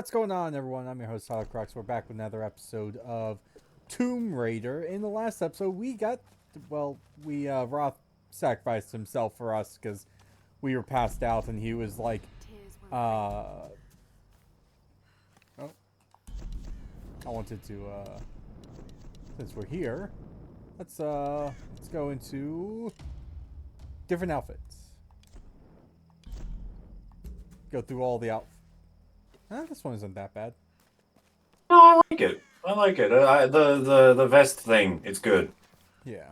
What's going on, everyone? I'm your host, Holocrox. We're back with another episode of Tomb Raider. In the last episode, Roth sacrificed himself for us because we were passed out, and he was like, oh, I wanted to, since we're here, let's go into different outfits. Go through all the outfits. This one isn't that bad. No, I like it. I like it. The vest thing, it's good. Yeah.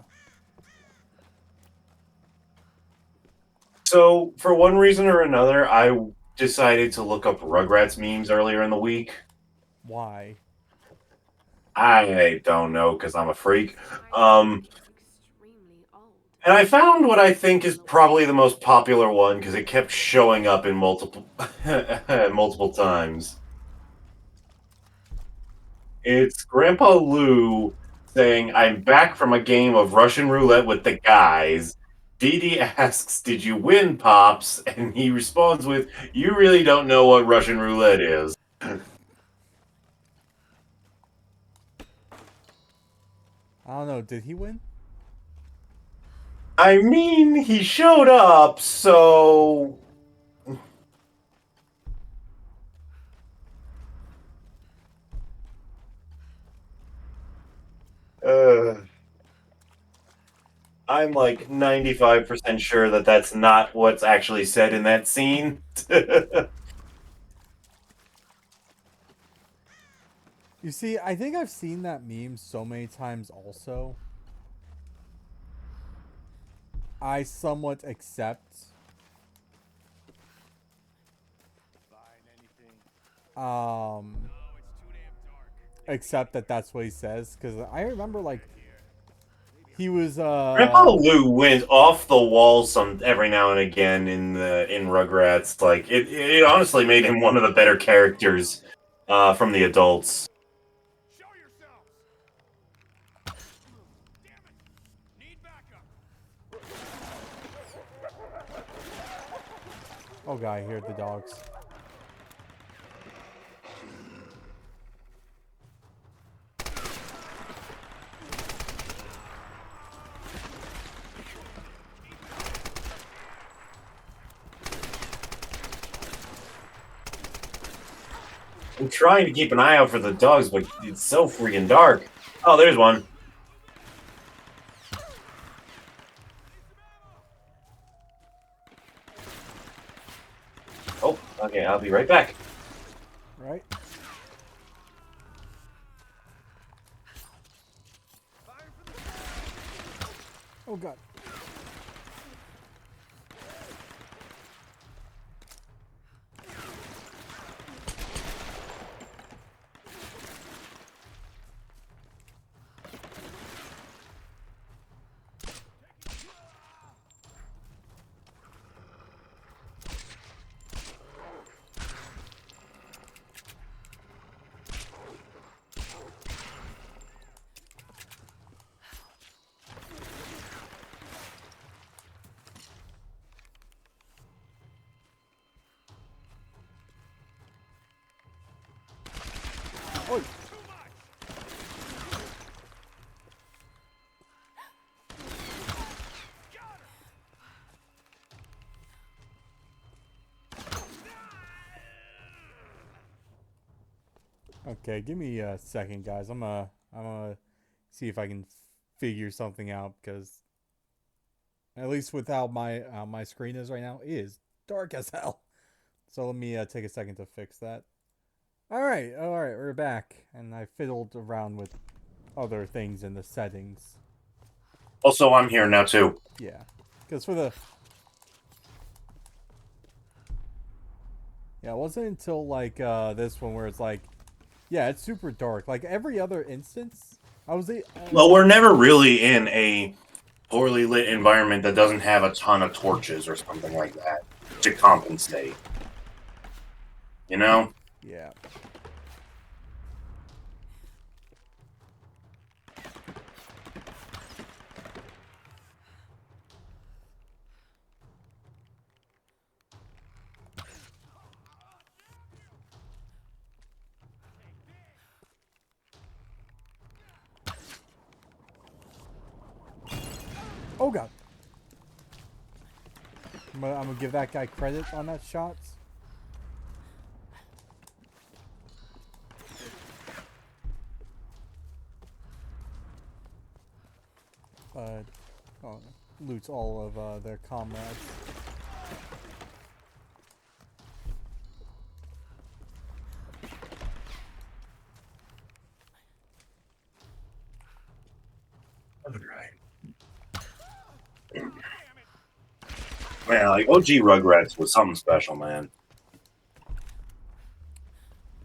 So, for one reason or another, I decided to look up Rugrats memes earlier in the week. Why? I don't know, because I'm a freak. And I found what I think is probably the most popular one, because it kept showing up in multiple times. It's Grandpa Lou saying, "I'm back from a game of Russian roulette with the guys." Dee Dee asks, "Did you win, Pops?" And he responds with, "You really don't know what Russian roulette is." I don't know. Did he win? I mean, he showed up, so... I'm like 95% sure that that's not what's actually said in that scene. You see, I think I've seen that meme so many times also. I somewhat um accept that that's what he says, because I remember like he was Grandpa Lou went off the wall every now and again in Rugrats. Like it honestly made him one of the better characters from the adults. Show yourselves! Damn it! Need backup! oh god, I hear the dogs. I'm trying to keep an eye out for the dogs, but it's so freaking dark. Oh, there's one. Oh, okay, I'll be right back. Right? Oh god. Oh. Okay, give me a second, guys. I'm gonna see if I can figure something out, because at least with how my screen is right now, it is dark as hell. So let me take a second to fix that. All right, we're back, and I fiddled around with other things in the settings. Also, I'm here now too. Yeah, because for the it wasn't until like this one where it's like, yeah, it's super dark. Like every other instance, Well, we're never really in a poorly lit environment that doesn't have a ton of torches or something like that to compensate. You know? Yeah. Oh god. I'm gonna give that guy credit on that shot. Oh, loots all of their comrades. Man, like OG Rugrats was something special, man.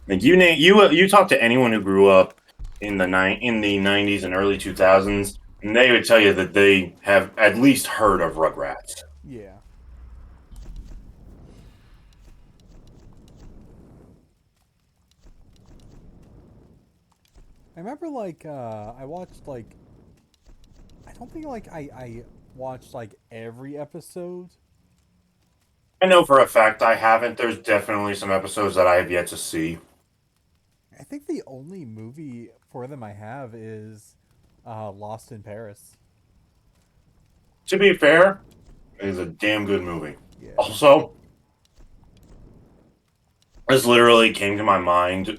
Like you talk to anyone who grew up in the '90s and early 2000s, and they would tell you that they have at least heard of Rugrats. Yeah. I remember like I watched like I don't think like I watched like every episode. I know for a fact I haven't. There's definitely some episodes that I have yet to see. I think the only movie for them I have is Lost in Paris. To be fair, it is a damn good movie. Yeah. Also, this literally came to my mind,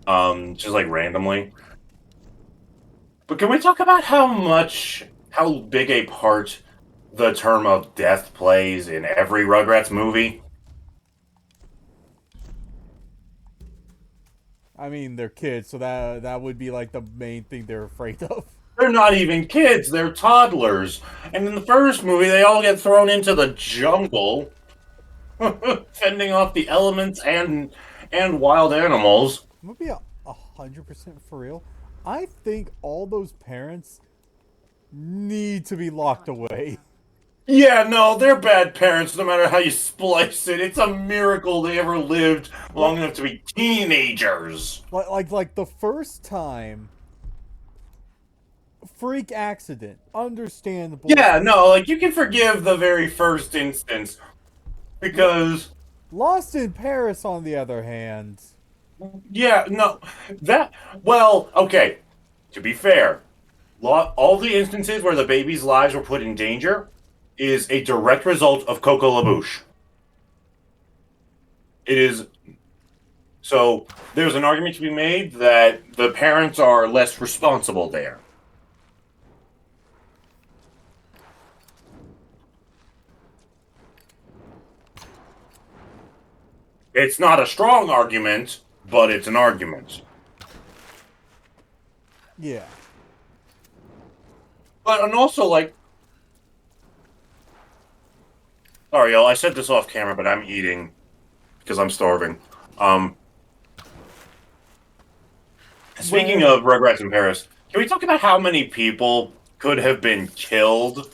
just like randomly. But can we talk about how big a part the term of death plays in every Rugrats movie? I mean, they're kids, so that would be like the main thing they're afraid of. They're not even kids, they're toddlers. And in the first movie, they all get thrown into the jungle, fending off the elements and wild animals. I'm gonna be 100% for real. I think all those parents need to be locked away. Yeah, no, they're bad parents no matter how you splice it. It's a miracle they ever lived long enough to be teenagers. Like the first time, freak accident, understandable. Yeah, no, like you can forgive the very first instance because Lost in Paris, on the other hand, yeah, no, that well, okay. To be fair, all the instances where the baby's lives were put in danger is a direct result of Coco LaBouche. It is so there's an argument to be made that the parents are less responsible there. It's not a strong argument, but it's an argument. yeah. But and also like, sorry, y'all, I said this off camera, but I'm eating because I'm starving. Speaking of Rugrats in Paris, can we talk about how many people could have been killed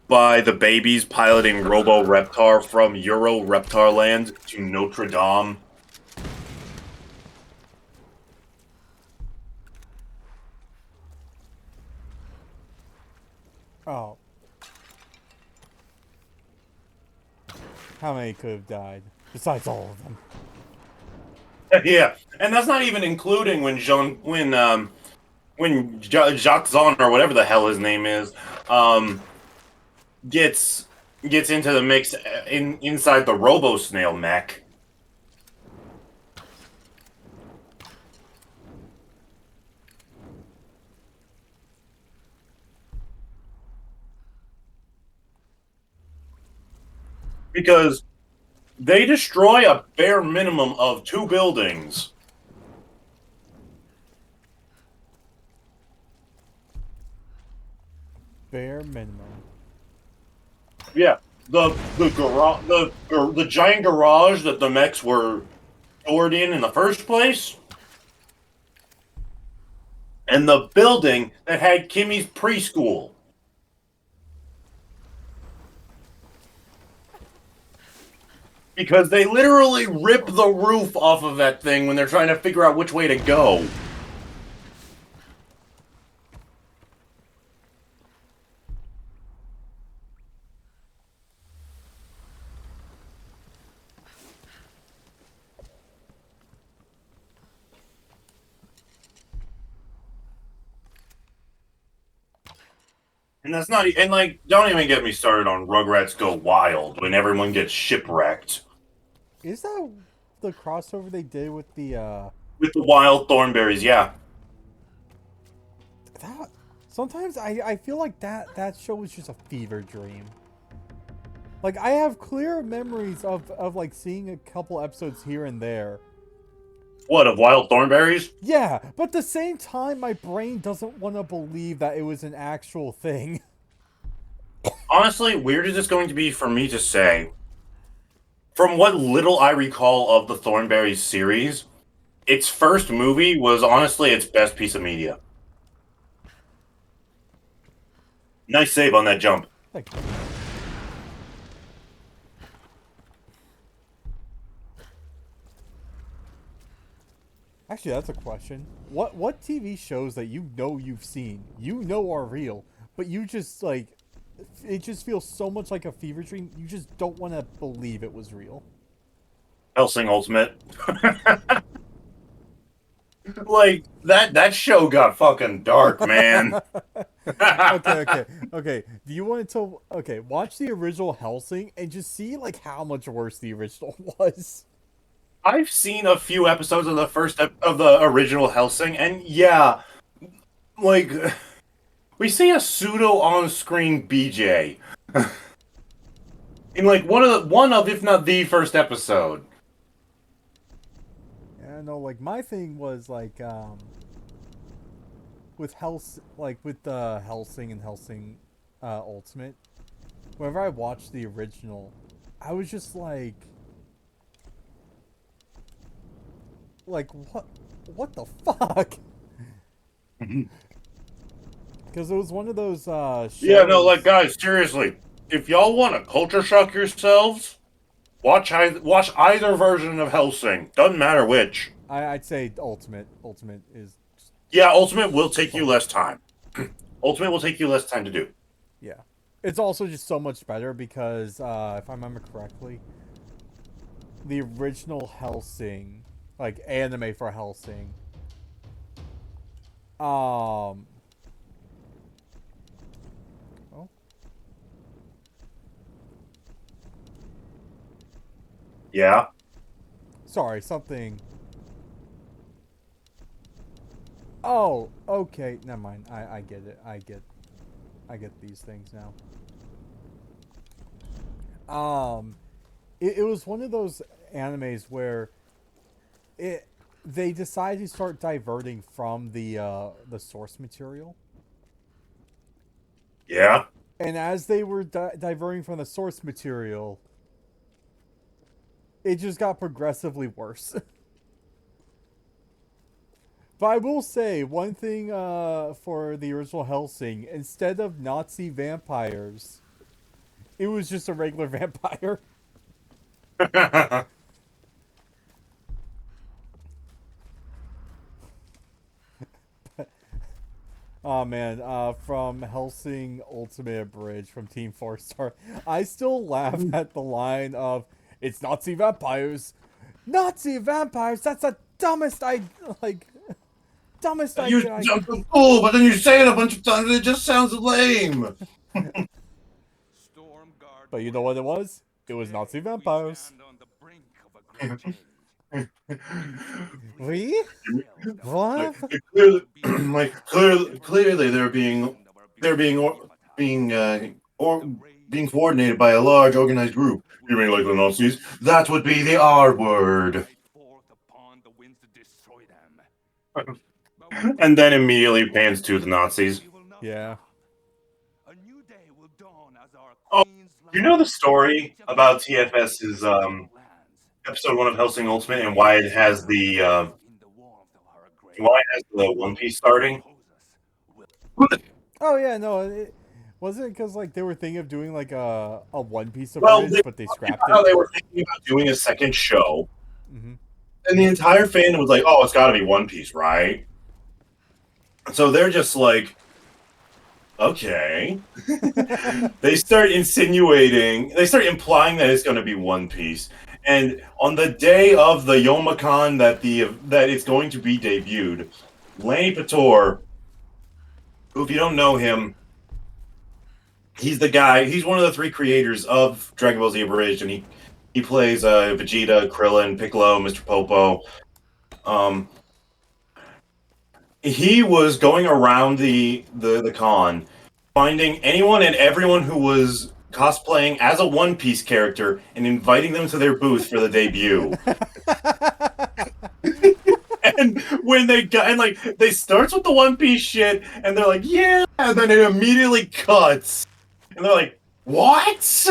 by the babies piloting Robo Reptar from Euro Reptar Land to Notre Dame? Oh. How many could have died? Besides all of them. Yeah, and that's not even including when Jacques Zahn or whatever the hell his name is, gets into the mix inside the Robo Snail mech. Because they destroy a bare minimum of 2 buildings. Bare minimum. Yeah, the giant garage that the mechs were stored in the first place, and the building that had Kimmy's preschool. Because they literally rip the roof off of that thing when they're trying to figure out which way to go. And that's not, and like, don't even get me started on Rugrats Go Wild when everyone gets shipwrecked Is that the crossover they did with the with the wild thornberries. Yeah, that sometimes I feel like that show was just a fever dream. Like I have clear memories of like seeing a couple episodes here and there. what, of wild thornberries? Yeah, but at the same time my brain doesn't want to believe that it was an actual thing. Honestly, weird is this going to be for me to say? From what little I recall of the Thornberries series, its first movie was honestly its best piece of media. Nice save on that jump. Like actually, that's a question. What TV shows that you know you've seen, you know are real, but you just like it just feels so much like a fever dream. You just don't want to believe it was real. Hellsing Ultimate. Like that show got fucking dark, man. Okay. Do you want to? Okay, watch the original Hellsing and just see like how much worse the original was. I've seen a few episodes of of the original Hellsing, and yeah, like we see a pseudo on-screen BJ in like one of if not the first episode. Yeah, no, like my thing was like with with the Hellsing and Hellsing Ultimate. Whenever I watched the original, I was just like what the fuck? Because it was one of those shows. Yeah, no, like guys, seriously, if y'all want to culture shock yourselves, watch either version of Hellsing. Doesn't matter which. I'd say Ultimate. Ultimate is Yeah, Ultimate will take you less time. Ultimate will take you less time to do. yeah. It's also just so much better because if I remember correctly, the original Hellsing, like anime for Hellsing, oh, Yeah. sorry, something. Oh, okay, never mind. I get it. I get these things now. It was one of those animes where they decided to start diverting from the source material. Yeah. And as they were diverting from the source material, it just got progressively worse. But I will say one thing for the original Hellsing: instead of Nazi vampires, it was just a regular vampire. Oh man, from Hellsing Ultimate Abridged from Team 4 Star, I still laugh at the line of "It's Nazi vampires, Nazi vampires." That's the dumbest dumbest You idea. jump the fool, but then you say it a bunch of times and it just sounds lame. Storm Guard. But you know what it was? It was Nazi vampires. Stand on the brink of a great change. We? What? Clearly, clearly being coordinated by a large organized group. You mean like the Nazis? That would be the R word. Forth upon the winds to destroy them. And then immediately pans to the Nazis. Yeah. A new day will dawn as our Oh, queen's you know the story about TFS's episode 1 of Hellsing Ultimate and why it has the One Piece starting? Oh yeah, no, it wasn't because like they were thinking of doing like a One Piece Well, abridged, but they scrapped how it. they were thinking about doing a second show, Mm-hmm. and the entire fandom was like, "Oh, it's got to be One Piece, right?" So they're just like, "Okay." They start implying that it's going to be One Piece, and on the day of the Youmacon that it's going to be debuted, Lanny Pator, who, if you don't know him, He's the guy. He's one of the 3 creators of Dragon Ball Z Abridged, and he plays Vegeta, Krillin, Piccolo, Mr. Popo. He was going around the con, finding anyone and everyone who was cosplaying as a One Piece character and inviting them to their booth for the debut. And when they got, and like, they starts with the One Piece shit, and they're like, yeah, and then it immediately cuts, and they're like, what?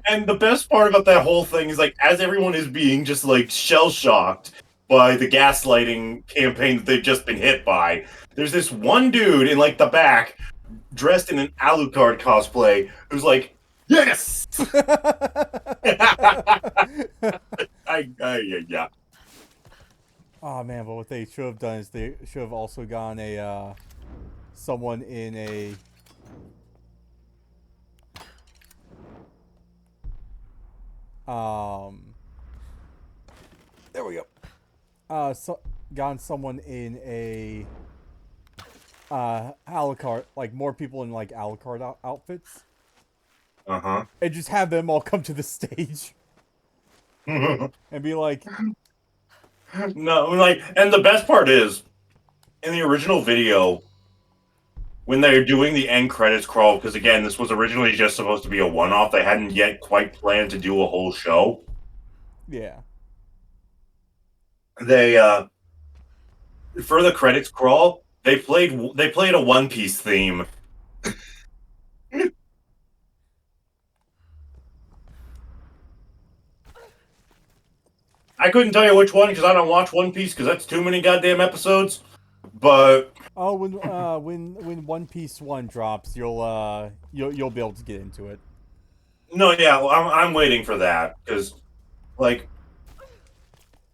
And the best part about that whole thing is, like, as everyone is being just like shell shocked by the gaslighting campaign that they've just been hit by, there's this one dude in like the back, dressed in an Alucard cosplay, who's like, yes. Yeah. Oh man, but what they should have done is they should have also gone a someone in a there we go. Gone someone in a Alucard, like more people in like Alucard outfits. Uh-huh. And just have them all come to the stage and be like, no, like, and the best part is, in the original video, when they're doing the end credits crawl, because again, this was originally just supposed to be a one-off, they hadn't yet quite planned to do a whole show. yeah. They, for the credits crawl, they played a One Piece theme. I couldn't tell you which one because I don't watch One Piece because that's too many goddamn episodes. But oh, when One Piece 1 drops, you'll be able to get into it. No, yeah, I'm waiting for that because, like,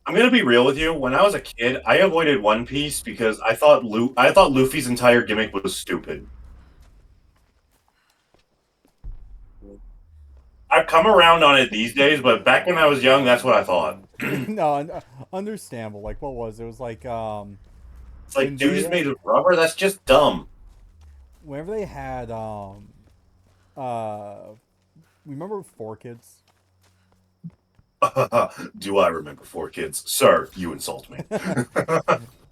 I'm gonna be real with you. When I was a kid, I avoided One Piece because I thought Luffy's entire gimmick was stupid. I've come around on it these days, but back when I was young, that's what I thought. No, understandable. Like, what was it? It was like it's like dudes made of rubber. That's just dumb. Whenever they had remember 4Kids? Do I remember 4Kids? Sir, you insult me.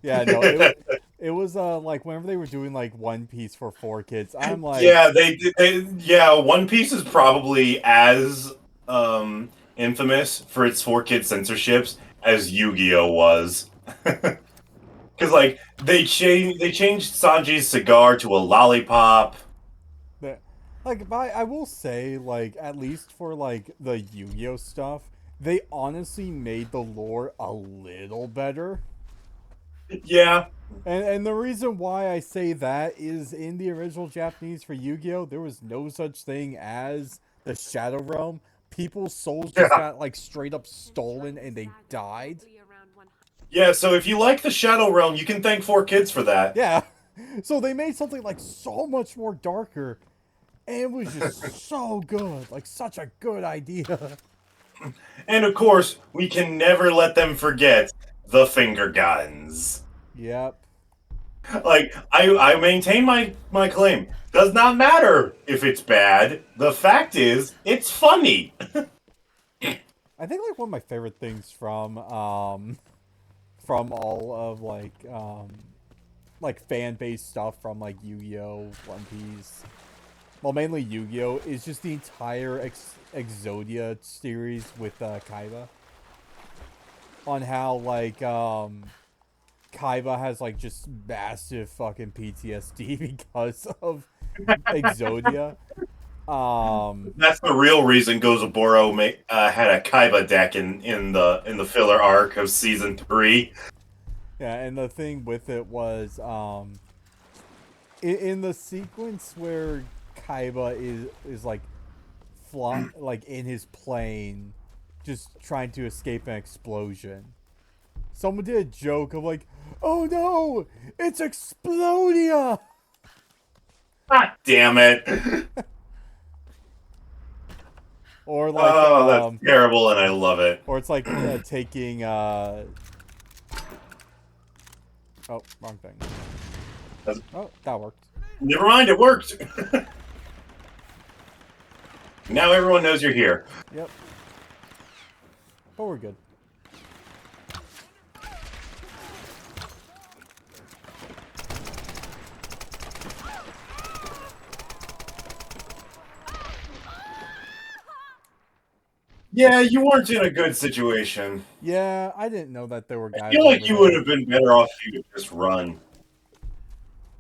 Yeah, no, it was like whenever they were doing like One Piece for 4Kids, I'm like, yeah, yeah, One Piece is probably as infamous for its 4Kids censorships as Yu-Gi-Oh was. Because like they changed Sanji's cigar to a lollipop. Like, I will say, like, at least for like the Yu-Gi-Oh stuff, they honestly made the lore a little better. Yeah. And the reason why I say that is in the original Japanese for Yu-Gi-Oh, there was no such thing as the Shadow Realm. People's souls just got like straight up stolen and they died. Yeah, so if you like the Shadow Realm, you can thank 4Kids for that. Yeah. So they made something like so much more darker. And it was just so good. Like such a good idea. And of course, we can never let them forget the finger guns. Yep. Like, I maintain my claim. Does not matter if it's bad. The fact is, it's funny. I think like one of my favorite things from all of like fan-based stuff from like Yu-Gi-Oh, One Piece, well mainly Yu-Gi-Oh, is just the entire Exodia series with Kaiba. On how like Kaiba has like just massive fucking PTSD because of Exodia. That's the real reason Gozaburo had a Kaiba deck in the filler arc of season 3. Yeah, and the thing with it was in the sequence where Kaiba is like like in his plane just trying to escape an explosion. Someone did a joke of like, "Oh no, it's Explodia!" God damn it! Or like, oh, that's terrible, and I love it. Or it's like taking oh, wrong thing. Oh, that worked. Never mind, it worked. Now everyone knows you're here. Yep. But we're good. Yeah, you weren't in a good situation. Yeah, I didn't know that there were guys I feel like over you there. would have been better off if you could just run.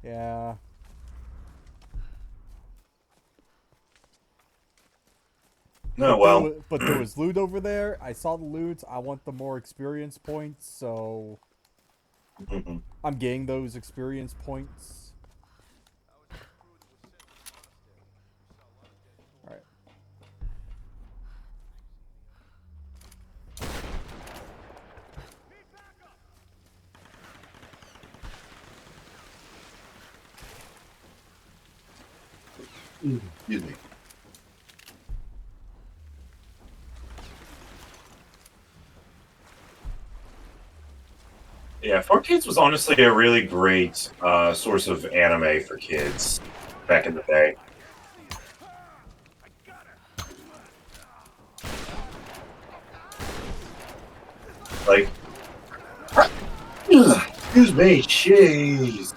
Yeah. No, well. But there was loot over there. I saw the loot. I want the more experience points, so I'm getting those experience points. All right. Excuse me. Yeah, 4Kids was honestly a really great source of anime for kids back in the day. Like, excuse me, jeez.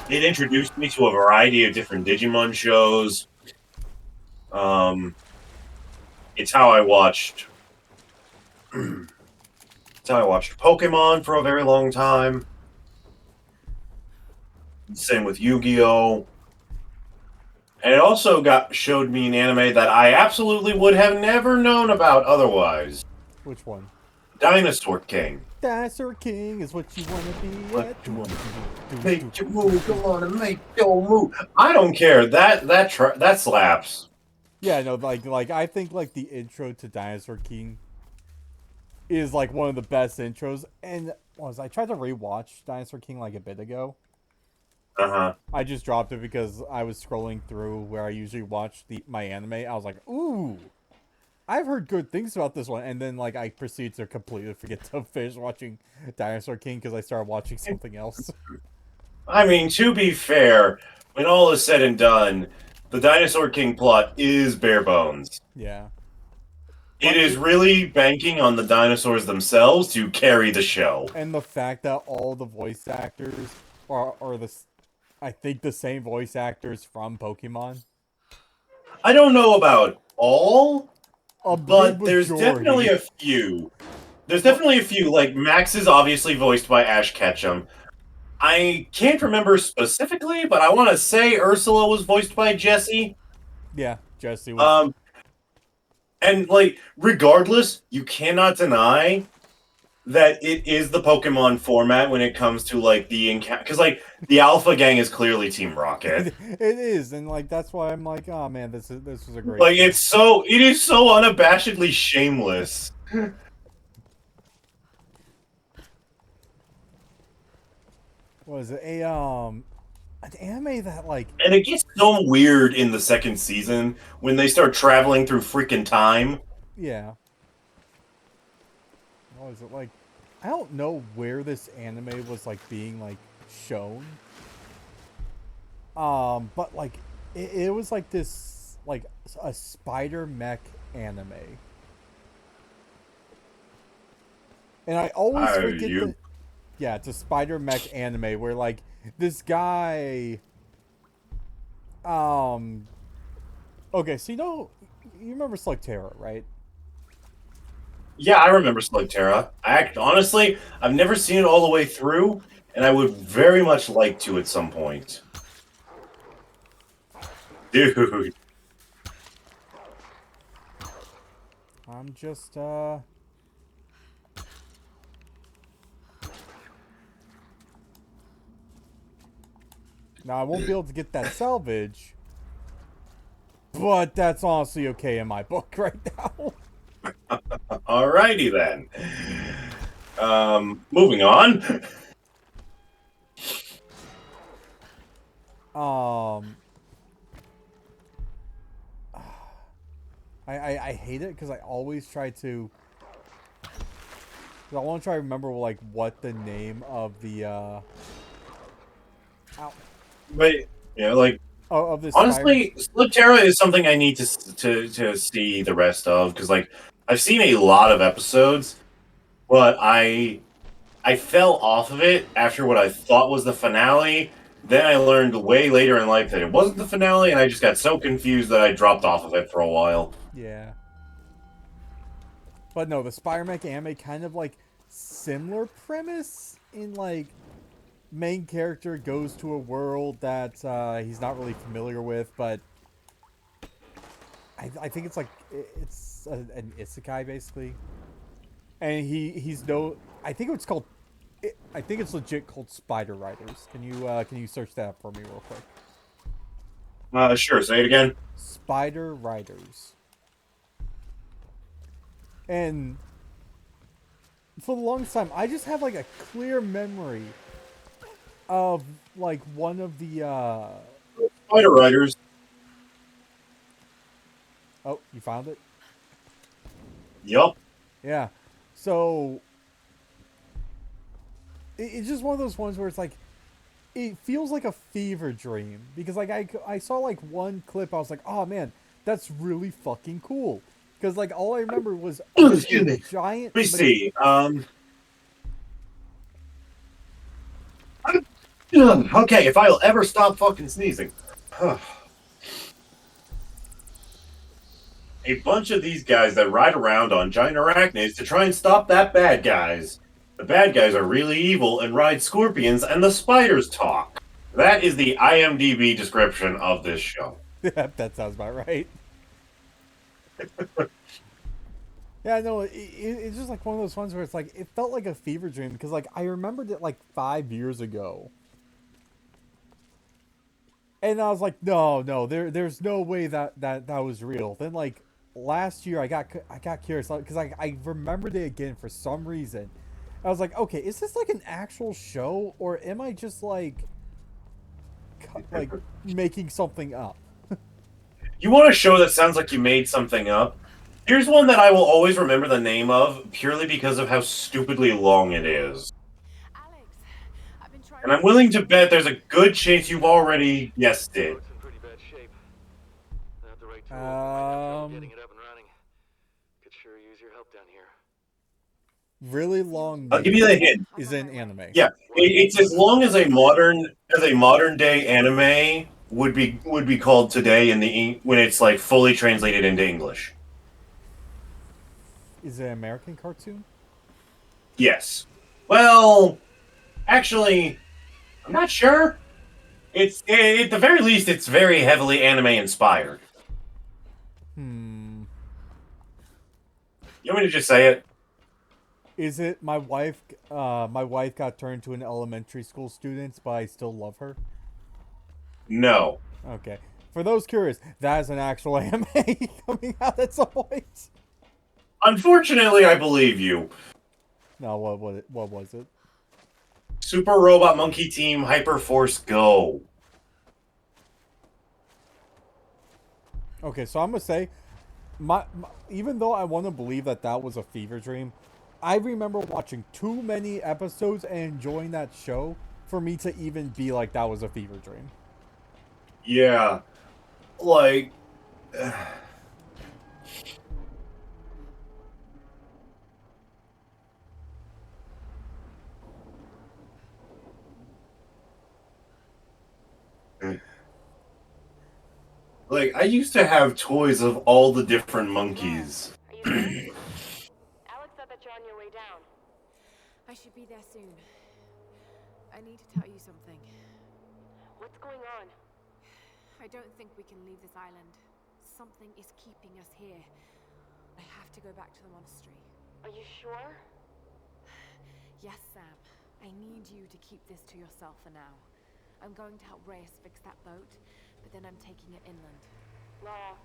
It introduced me to a variety of different Digimon shows. It's how I watched. It's how I watched Pokemon for a very long time. Same with Yu-Gi-Oh! And it also showed me an anime that I absolutely would have never known about otherwise. Which one? Dinosaur King. Dinosaur King is what you want to be. What you want to do? Make your move. Come on and make your move. I don't care. That slaps. Yeah, no, like I think like the intro to Dinosaur King is like one of the best intros. And I tried to rewatch Dinosaur King like a bit ago. I just dropped it because I was scrolling through where I usually watch my anime. I was like, ooh, I've heard good things about this one. And then like I proceeded to completely forget to finish watching Dinosaur King because I started watching something else. I mean, to be fair, when all is said and done, the Dinosaur King plot is bare bones. Yeah. It is really banking on the dinosaurs themselves to carry the show. And the fact that all the voice actors are I think the same voice actors from Pokemon. I don't know about all, but there's majority. definitely a few. There's definitely a few. Like, Max is obviously voiced by Ash Ketchum. I can't remember specifically, but I want to say Ursula was voiced by Jessie. Yeah, Jessie was. And, like, regardless, you cannot deny that it is the Pokemon format when it comes to, like, the encounter. Because, like, the Alpha Gang is clearly Team Rocket. It is, and, like, that's why I'm like, oh, man, this was a great... Like, it is so unabashedly shameless. What is it? An anime that, like... And it gets so weird in the second season when they start traveling through freaking time. Yeah. What is it, like... I don't know where this anime was, like, being, like, shown. But, like, it was, like, this, like, a spider mech anime. And I always forget that... Yeah, it's a spider mech anime where, like, this guy... Okay, so you remember Slugterra, right? Yeah, I remember Slugterra. Honestly, I've never seen it all the way through, and I would very much like to at some point. Dude. I'm just, Now, I won't be able to get that salvage, but that's honestly okay in my book right now. Alrighty then. Moving on. I hate it because I always try to... I want to try to remember, like, what the name of the, Ow. But like of this Spider. honestly, Slipterra is something I need to see the rest of because like I've seen a lot of episodes, but I fell off of it after what I thought was the finale. Then I learned way later in life that it wasn't the finale, and I just got so confused that I dropped off of it for a while. Yeah. But no, the Spider-Man anime kind of like similar premise in like main character goes to a world that he's not really familiar with, but I think it's like it's an isekai basically, and he's no. I think it's called. I think it's legit called Spider Riders. Can you search that up for me real quick? Sure. Say it again. Spider Riders. And for the longest time, I just have like a clear memory of like one of the Spider Riders. oh, you found it? Yup. Yeah. So it's just one of those ones where it's like it feels like a fever dream because like I saw like one clip, I was like, oh man, that's really fucking cool, because like all I remember was just Excuse a me. giant Let me see. Okay, if I'll ever stop fucking sneezing. A bunch of these guys that ride around on giant arachnids to try and stop that bad guys. The bad guys are really evil and ride scorpions, and the spiders talk. That is the IMDb description of this show. that sounds about right. Yeah, no, it's just like one of those ones where it's like it felt like a fever dream because like I remembered it like 5 years ago, and I was like, no, there's no way that was real. Then like last year, I got curious because I remembered it again for some reason. I was like, okay, is this like an actual show or am I just like making something up? You want a show that sounds like you made something up? Here's one that I will always remember the name of purely because of how stupidly long it is. Alex, I've been trying And I'm willing to bet there's a good chance you've already guessed it. Looks in pretty bad shape. Without the right tools, we might have trouble getting it up and running. Could sure use your help down here. Really long. I'll give you the hint. Is an anime. Yeah, it's as long as a modern day anime would be called today when it's like fully translated into English. Is it an American cartoon? Yes. Well, actually, I'm not sure. It's at the very least, it's very heavily anime inspired. You want me to just say it? Is it my wife? My wife got turned to an elementary school student, but I still love her. No. Okay. For those curious, that is an actual anime coming out at some point. Unfortunately, I believe you. No, what was it? Super Robot Monkey Team Hyperforce Go. Okay, so I'm gonna say, my even though I want to believe that was a fever dream, I remember watching too many episodes and enjoying that show for me to even be like that was a fever dream. Yeah. Like... Like, I used to have toys of all the different monkeys. Are you there? Alex said that you're on your way down. I should be there soon. I need to tell you something. What's going on? I don't think we can leave this island. Something is keeping us here. I have to go back to the monastery. Are you sure? Yes, Sam. I need you to keep this to yourself for now. I'm going to help Reyes fix that boat, but then I'm taking it inland. Laura,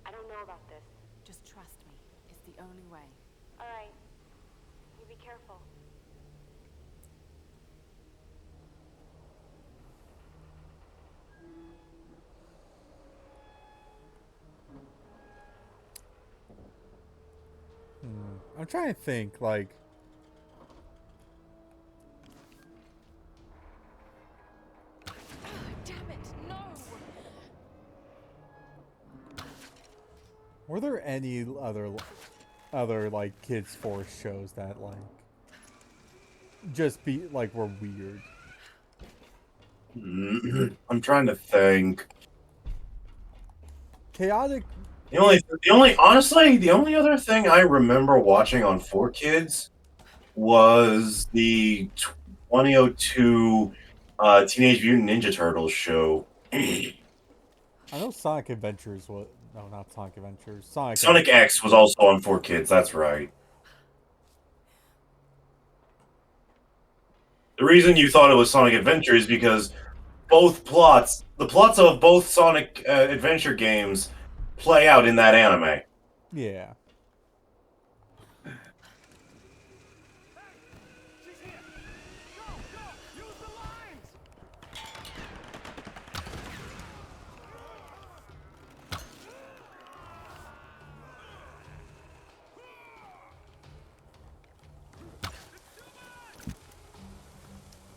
I don't know about this. Just trust me. It's the only way. All right. You be careful. I'm trying to think, like... Were there any other like kids force shows that like just were weird? I'm trying to think. Chaotic. Honestly, the only other thing I remember watching on 4Kids was the 2002 Teenage Mutant Ninja Turtles show. I know Sonic Adventures was no, not Sonic Adventures. Sonic X was also on 4Kids. That's right. The reason you thought it was Sonic Adventure is because the plots of both Sonic Adventure games play out in that anime. Yeah.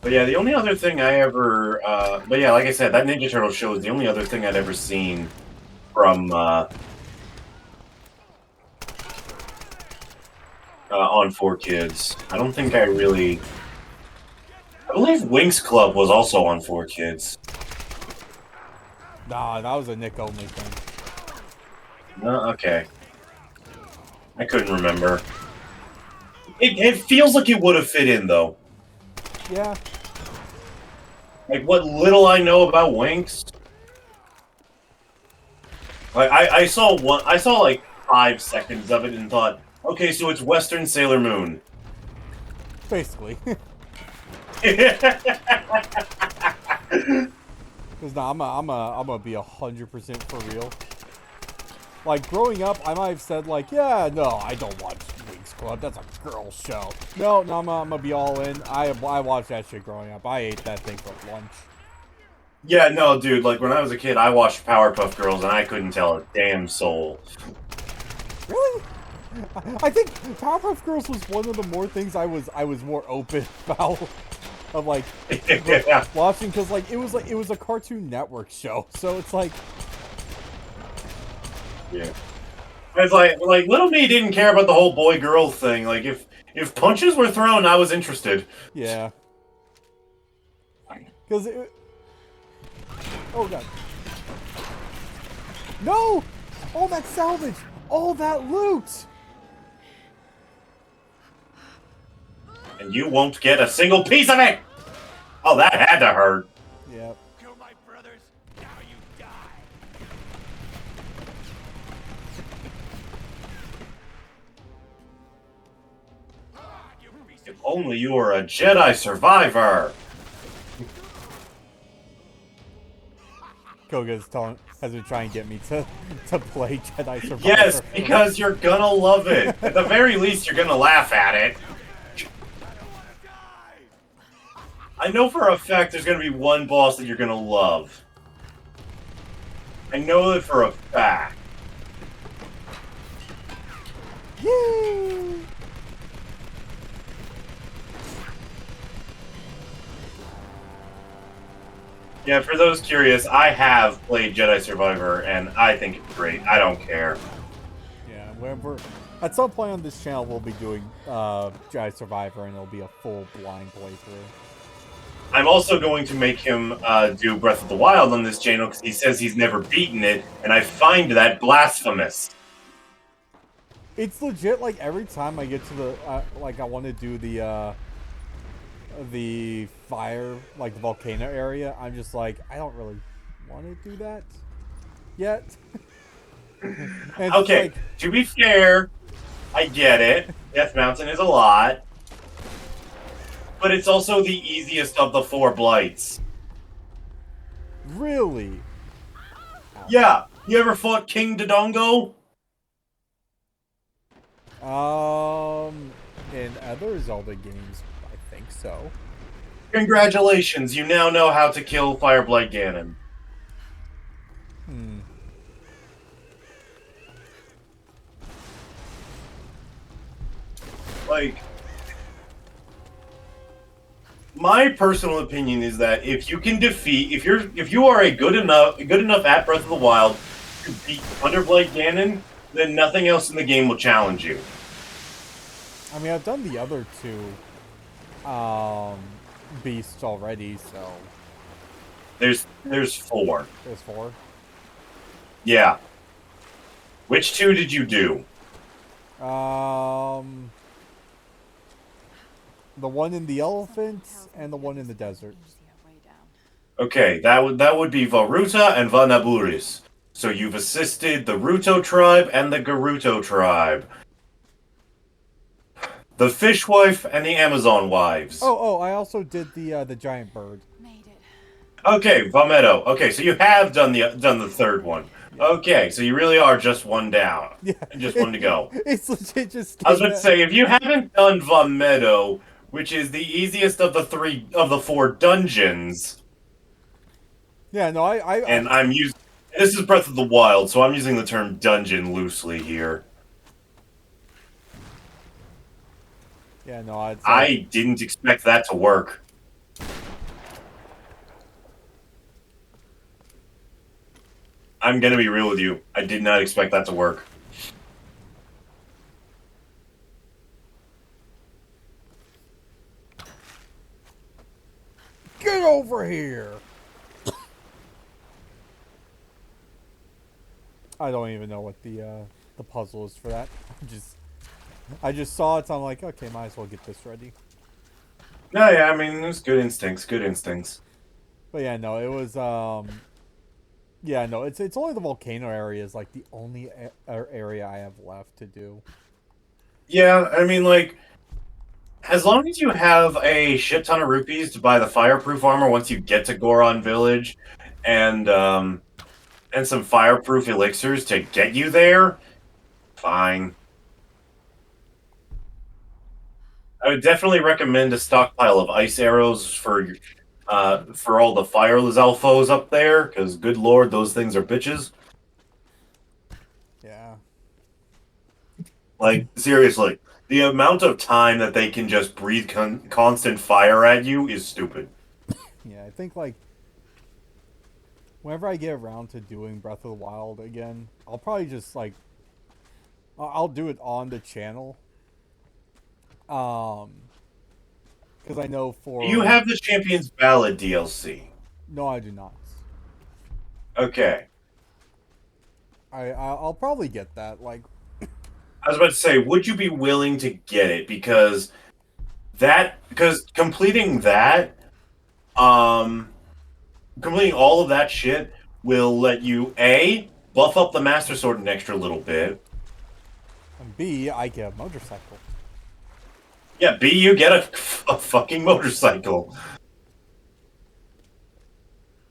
But yeah, the only other thing I ever, but yeah, like I said, that Ninja Turtle show is the only other thing I'd ever seen from on 4Kids. I don't think I really. I believe Winx Club was also on 4Kids. Nah, that was a Nick only thing. No, okay. I couldn't remember. It feels like it would have fit in though. Yeah. Like what little I know about Winx. Like I saw like 5 seconds of it and thought, okay, so it's Western Sailor Moon. Basically. Because I'm gonna be 100% for real. Like growing up, I might have said like, yeah, no, I don't watch Winx Club. That's a girl show. No, I'm gonna be all in. I watched that shit growing up. I ate that thing for lunch. Yeah, no, dude. Like when I was a kid, I watched Powerpuff Girls, and I couldn't tell a damn soul. Really? I think Powerpuff Girls was one of the more things I was more open about of like Yeah. watching, because like it was a Cartoon Network show, so it's like. Yeah. It's like little me didn't care about the whole boy girl thing. Like if punches were thrown, I was interested. Yeah. Because it. Oh god. No! All that salvage! All that loot! And you won't get a single piece of it! Oh, that had to hurt. Yep. Kill my brothers, now you die. If only you were a Jedi survivor. Kohga has been trying to get me to play Jedi Survivor. Yes, because you're gonna love it. At the very least, you're gonna laugh at it. I know for a fact there's gonna be one boss that you're gonna love. I know that for a fact. Yay! Yeah, for those curious, I have played Jedi Survivor, and I think it's great. I don't care. Yeah, whenever at some point on this channel we'll be doing Jedi Survivor, and it'll be a full blind playthrough. I'm also going to make him do Breath of the Wild on this channel because he says he's never beaten it, and I find that blasphemous. It's legit. Like every time I get to the like I want to do the fire, like the volcano area, I'm just like, I don't really want to do that yet. Okay, like, to be fair, I get it. Death Mountain is a lot. But it's also the easiest of the 4 blights. really? Yeah, you ever fought King Dodongo? In other Zelda games, I think so. Congratulations, you now know how to kill Fire Blight Ganon. Like, my personal opinion is that if you can defeat, if you are a good enough at Breath of the Wild to beat Thunder Blight Ganon, then nothing else in the game will challenge you. I mean, I've done the other two beasts already, so There's 4. there's 4. Yeah. Which 2 did you do? The one in the elephant and the one in the desert. Okay, that would be Varuta and Vanaburis. So you've assisted the Ruto tribe and the Garuto tribe. The Fishwife and the Amazon wives. Oh, I also did the giant bird. Made it. Okay, Vamedo. Okay, so you have done the third one. Okay, so you really are just one down. Yeah, Just one to go. It's legit just. I was about to say, if you haven't done Vamedo, which is the easiest of the 4 dungeons, Yeah, no, and I'm using this is Breath of the Wild, so I'm using the term dungeon loosely here. Yeah, no, I didn't expect that to work. I'm gonna be real with you. I did not expect that to work. Get over here! I don't even know what the puzzle is for that. I just saw it, so I'm like, okay, might as well get this ready. No, yeah, I mean, it's good instincts, good instincts. But yeah, no, it was yeah, no, it's only the volcano area is like the only area I have left to do. Yeah, I mean, like, as long as you have a shit ton of rupees to buy the fireproof armor once you get to Goron Village, and some fireproof elixirs to get you there, fine. I would definitely recommend a stockpile of ice arrows for all the fireless alphos up there, because good lord, those things are bitches. Yeah. Like, seriously, the amount of time that they can just breathe constant fire at you is stupid. Yeah, I think like whenever I get around to doing Breath of the Wild again, I'll probably just like I'll do it on the channel. Because I know for Do you have the Champions Ballad DLC? no, I do not. Okay. I'll probably get that. Like, I was about to say, would you be willing to get it? Because completing that, completing all of that shit will let you A, buff up the Master Sword an extra little bit. and B, I get a motorcycle. Yeah, B, you get a fucking motorcycle.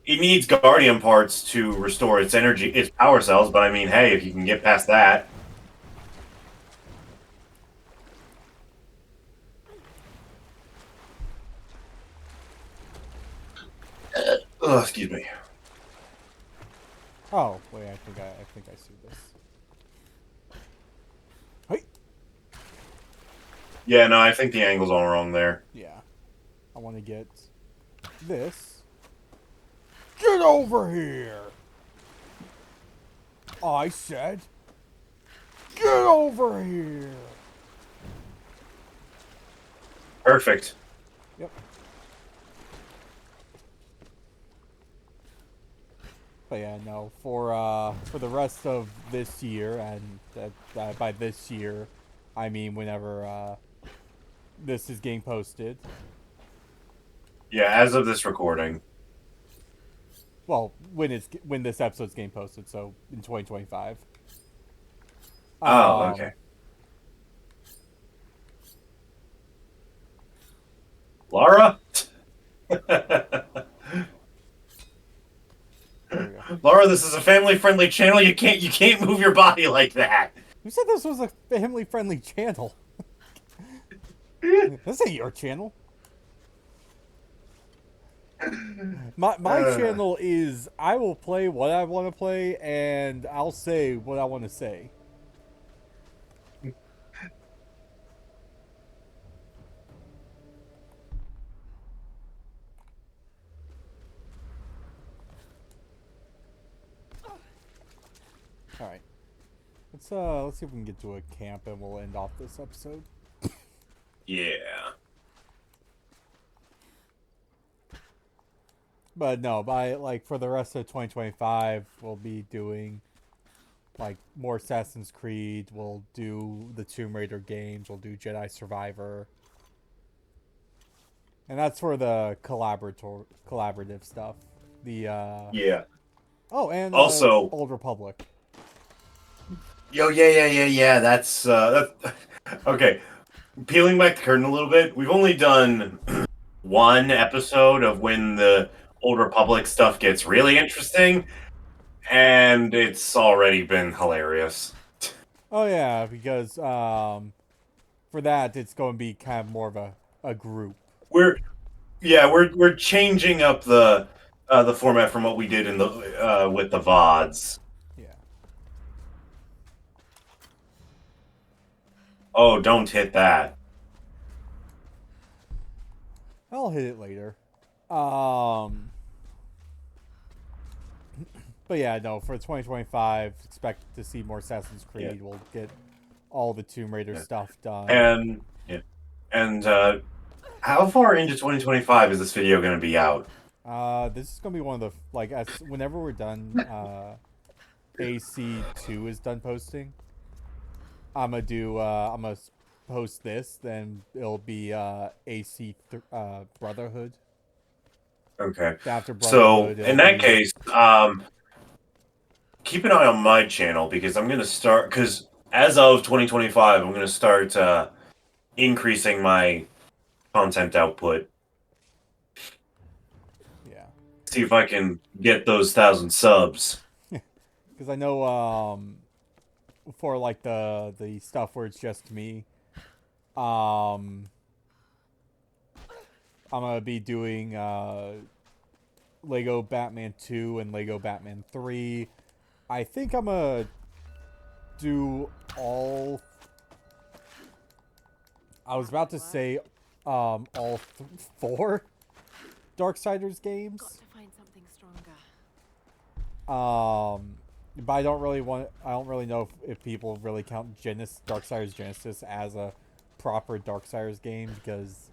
It needs Guardian parts to restore its energy, its power cells, but I mean, hey, if you can get past that. Excuse me. Oh wait, I think I see this. Hey. Yeah, no, I think the angle's all wrong there. Yeah, I want to get this. Get over here! I said, get over here! Perfect. Yep. But yeah, no, for the rest of this year, and by this year, I mean whenever this is getting posted. Yeah, as of this recording. Well, when this episode's getting posted, so in 2025. Oh, okay. Laura? Laura, this is a family-friendly channel. You can't move your body like that. Who said this was a family-friendly channel? This ain't your channel. My channel is I will play what I want to play and I'll say what I want to say. All right. Let's see if we can get to a camp and we'll end off this episode. Yeah. But no, for the rest of 2025, we'll be doing more Assassin's Creed. We'll do the Tomb Raider games. We'll do Jedi Survivor, and that's for the collaborative stuff. Yeah. Oh, and Also, Old Republic. Yeah. That's okay. Peeling back the curtain a little bit, we've only done one episode of when the Old Republic stuff gets really interesting, and it's already been hilarious. Oh yeah, because for that it's going to be kind of more of a group. We're changing up the format from what we did in the with the VODs. Yeah. Oh, don't hit that. I'll hit it later. But yeah, no, for 2025, expect to see more Assassin's Creed. Yeah. We'll get all the Tomb Raider stuff done. And how far into 2025 is this video going to be out? This is gonna be one of the whenever we're done, AC2 is done posting. I'm gonna post this, then it'll be AC Brotherhood. Okay. After So Brotherhood, in that case, keep an eye on my channel because I'm gonna start as of 2025, I'm gonna start increasing my content output. Yeah. See if I can get those 1,000 subs. Because I know for the stuff where it's just me, I'm gonna be doing Lego Batman 2 and Lego Batman 3. I think I'm gonna do all. I was about to say all 4 Darksiders games. Got to find something stronger. But I don't really know if people really count Darksiders Genesis as a proper Darksiders game because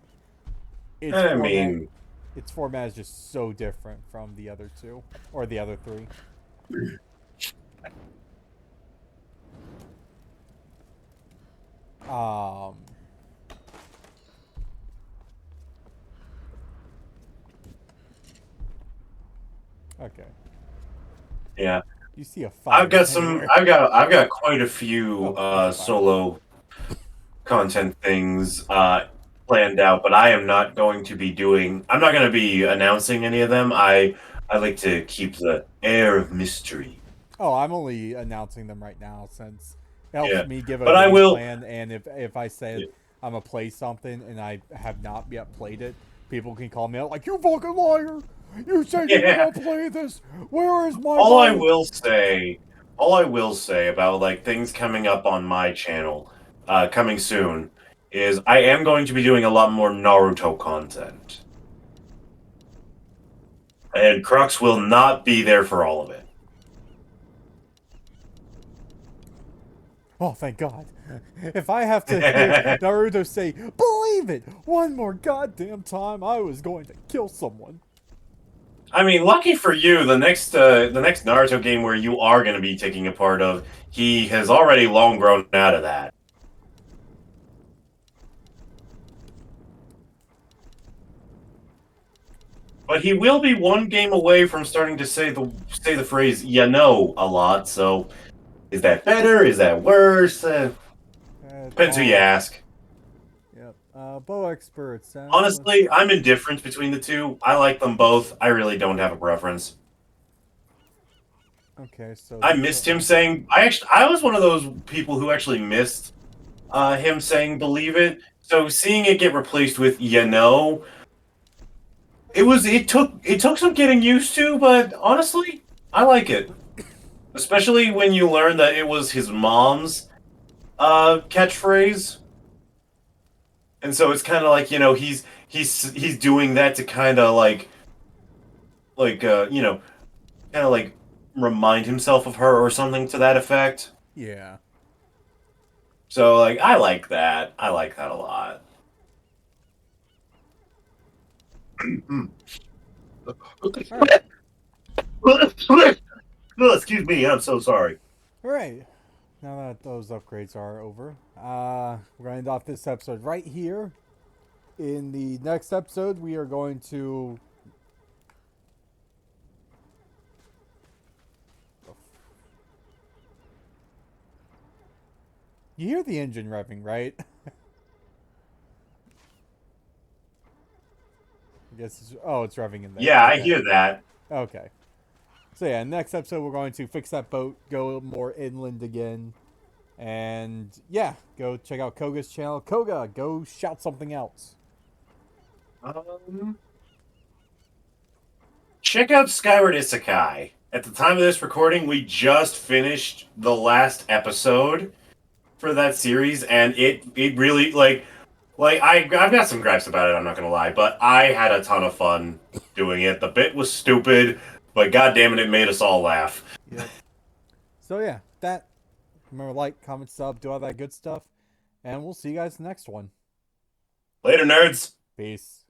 its format is just so different from the other 2 or the other 3. Okay. Yeah. You see a fire. I've got quite a few solo content things planned out, but I am not going to be I'm not going to be announcing any of them. I like to keep the air of mystery. Oh, I'm only announcing them right now since it helps me give a plan. And if I said I'm gonna play something and I have not yet played it, people can call me out like, "You fucking liar! You said you were gonna play this. Where is my?" All I will say about things coming up on my channel, coming soon, is I am going to be doing a lot more Naruto content, and Crux will not be there for all of it. Oh, thank God. If I have to hear Naruto say, "Believe it," one more goddamn time, I was going to kill someone. I mean, lucky for you, the next Naruto game where you are going to be taking a part of, he has already long grown out of that. But he will be one game away from starting to say the phrase "you know" a lot. So, is that better? Is that worse? Depends who you ask. Yep. Bow experts. Honestly, I'm indifferent between the two. I like them both. I really don't have a preference. Okay, so I missed him saying. I was one of those people who actually missed him saying "believe it." So seeing it get replaced with "you know," it took some getting used to, but honestly, I like it. Especially when you learn that it was his mom's catchphrase. And so it's kind of like, he's doing that to kind of remind himself of her or something to that effect. Yeah. So like I like that. I like that a lot. Oh, excuse me, I'm so sorry. All right. Now that those upgrades are over, we're going to end off this episode right here. In the next episode, we are going to... You hear the engine revving, right? I guess it's... Oh, it's revving in there. Yeah, Okay. I hear that. Okay. So yeah, next episode we're going to fix that boat, go more inland again. And yeah, go check out Kohga's channel. Kohga, go shout something else. Check out Skyward Isekai. At the time of this recording, we just finished the last episode for that series, and it really I've got some gripes about it. I'm not gonna lie, but I had a ton of fun doing it. The bit was stupid, but goddamn it made us all laugh. Yep. So yeah, that. Remember, like, comment, sub, do all that good stuff, and we'll see you guys next one. Later, nerds. Peace.